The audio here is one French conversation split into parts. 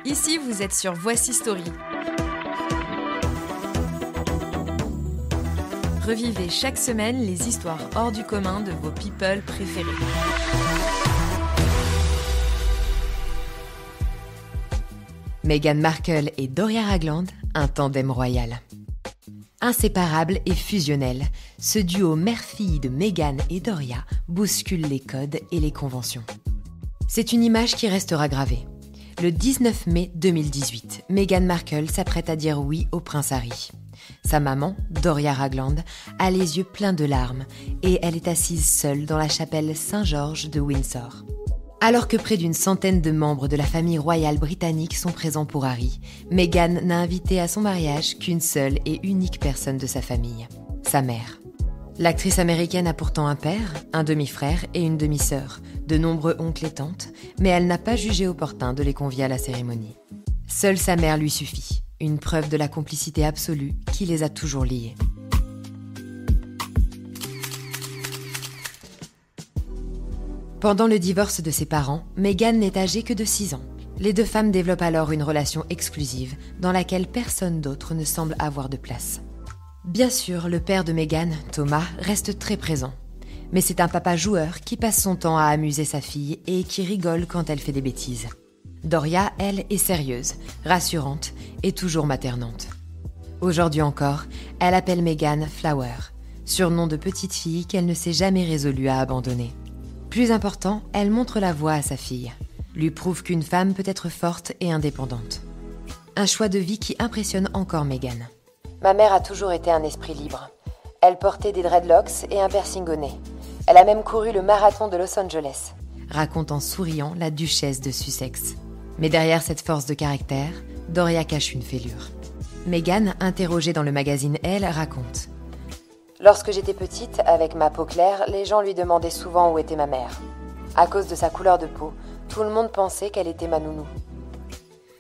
Ici, vous êtes sur Voici Story. Revivez chaque semaine les histoires hors du commun de vos people préférés. Meghan Markle et Doria Ragland, un tandem royal. Inséparables et fusionnels, ce duo mère-fille de Meghan et Doria bouscule les codes et les conventions. C'est une image qui restera gravée. Le 19 mai 2018, Meghan Markle s'apprête à dire oui au prince Harry. Sa maman, Doria Ragland, a les yeux pleins de larmes et elle est assise seule dans la chapelle Saint-Georges de Windsor. Alors que près d'une centaine de membres de la famille royale britannique sont présents pour Harry, Meghan n'a invité à son mariage qu'une seule et unique personne de sa famille, sa mère. L'actrice américaine a pourtant un père, un demi-frère et une demi-sœur, de nombreux oncles et tantes, mais elle n'a pas jugé opportun de les convier à la cérémonie. Seule sa mère lui suffit, une preuve de la complicité absolue qui les a toujours liés. Pendant le divorce de ses parents, Meghan n'est âgée que de 6 ans. Les deux femmes développent alors une relation exclusive dans laquelle personne d'autre ne semble avoir de place. Bien sûr, le père de Meghan, Thomas, reste très présent. Mais c'est un papa joueur qui passe son temps à amuser sa fille et qui rigole quand elle fait des bêtises. Doria, elle, est sérieuse, rassurante et toujours maternante. Aujourd'hui encore, elle appelle Meghan Flower, surnom de petite fille qu'elle ne s'est jamais résolue à abandonner. Plus important, elle montre la voie à sa fille, lui prouve qu'une femme peut être forte et indépendante. Un choix de vie qui impressionne encore Meghan. Ma mère a toujours été un esprit libre. Elle portait des dreadlocks et un piercing au nez. Elle a même couru le marathon de Los Angeles, raconte en souriant la duchesse de Sussex. Mais derrière cette force de caractère, Doria cache une fêlure. Meghan, interrogée dans le magazine Elle, raconte: Lorsque j'étais petite, avec ma peau claire, les gens lui demandaient souvent où était ma mère. À cause de sa couleur de peau, tout le monde pensait qu'elle était ma nounou.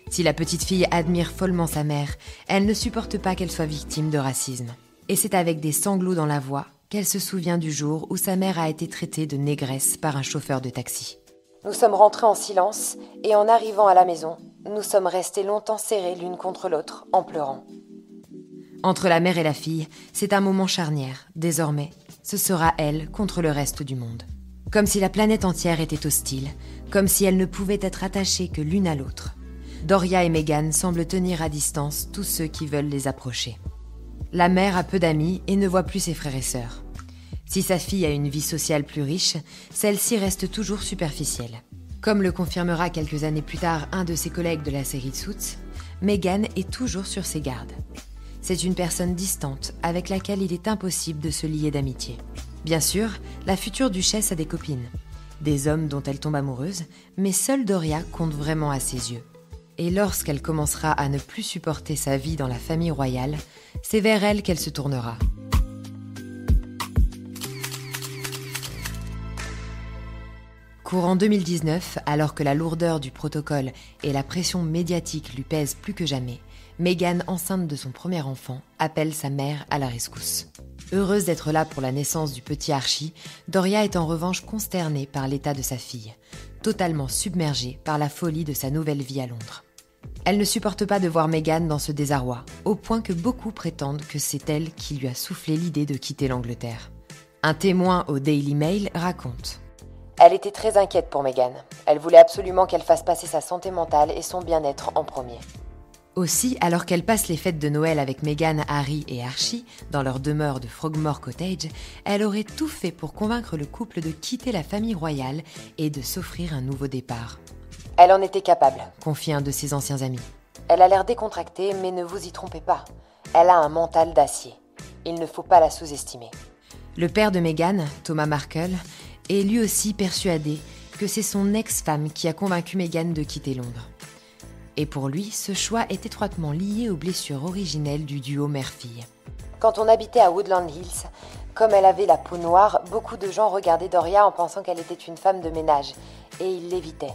Si la petite fille admire follement sa mère, elle ne supporte pas qu'elle soit victime de racisme. Et c'est avec des sanglots dans la voix qu'elle se souvient du jour où sa mère a été traitée de négresse par un chauffeur de taxi. Nous sommes rentrés en silence et en arrivant à la maison, nous sommes restés longtemps serrés l'une contre l'autre en pleurant. Entre la mère et la fille, c'est un moment charnière. Désormais, ce sera elle contre le reste du monde. Comme si la planète entière était hostile, comme si elles ne pouvaient être attachées que l'une à l'autre. Doria et Meghan semblent tenir à distance tous ceux qui veulent les approcher. La mère a peu d'amis et ne voit plus ses frères et sœurs. Si sa fille a une vie sociale plus riche, celle-ci reste toujours superficielle. Comme le confirmera quelques années plus tard un de ses collègues de la série Suits, Meghan est toujours sur ses gardes. C'est une personne distante avec laquelle il est impossible de se lier d'amitié. Bien sûr, la future duchesse a des copines, des hommes dont elle tombe amoureuse, mais seule Doria compte vraiment à ses yeux. Et lorsqu'elle commencera à ne plus supporter sa vie dans la famille royale, c'est vers elle qu'elle se tournera. Courant 2019, alors que la lourdeur du protocole et la pression médiatique lui pèsent plus que jamais, Meghan, enceinte de son premier enfant, appelle sa mère à la rescousse. Heureuse d'être là pour la naissance du petit Archie, Doria est en revanche consternée par l'état de sa fille, totalement submergée par la folie de sa nouvelle vie à Londres. Elle ne supporte pas de voir Meghan dans ce désarroi, au point que beaucoup prétendent que c'est elle qui lui a soufflé l'idée de quitter l'Angleterre. Un témoin au Daily Mail raconte: Elle était très inquiète pour Meghan. Elle voulait absolument qu'elle fasse passer sa santé mentale et son bien-être en premier. Aussi, alors qu'elle passe les fêtes de Noël avec Meghan, Harry et Archie, dans leur demeure de Frogmore Cottage, elle aurait tout fait pour convaincre le couple de quitter la famille royale et de s'offrir un nouveau départ. Elle en était capable, confie un de ses anciens amis. Elle a l'air décontractée, mais ne vous y trompez pas. Elle a un mental d'acier. Il ne faut pas la sous-estimer. Le père de Meghan, Thomas Markle, est lui aussi persuadé que c'est son ex-femme qui a convaincu Meghan de quitter Londres. Et pour lui, ce choix est étroitement lié aux blessures originelles du duo mère-fille. Quand on habitait à Woodland Hills, comme elle avait la peau noire, beaucoup de gens regardaient Doria en pensant qu'elle était une femme de ménage, et ils l'évitaient.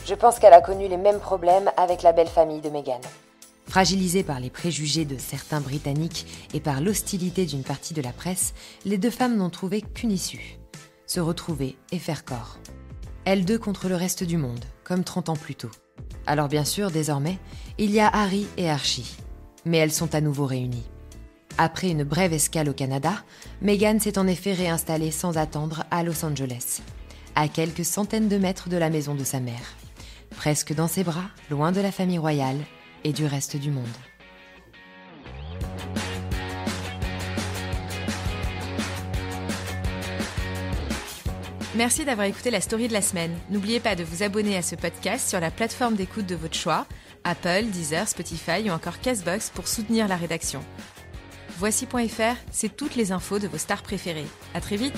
Je pense qu'elle a connu les mêmes problèmes avec la belle famille de Meghan. Fragilisées par les préjugés de certains Britanniques et par l'hostilité d'une partie de la presse, les deux femmes n'ont trouvé qu'une issue: se retrouver et faire corps. Elles deux contre le reste du monde, comme 30 ans plus tôt. Alors bien sûr, désormais, il y a Harry et Archie. Mais elles sont à nouveau réunies. Après une brève escale au Canada, Meghan s'est en effet réinstallée sans attendre à Los Angeles, à quelques centaines de mètres de la maison de sa mère, presque dans ses bras, loin de la famille royale et du reste du monde. Merci d'avoir écouté la story de la semaine. N'oubliez pas de vous abonner à ce podcast sur la plateforme d'écoute de votre choix, Apple, Deezer, Spotify ou encore Castbox pour soutenir la rédaction. Voici.fr, c'est toutes les infos de vos stars préférées. À très vite!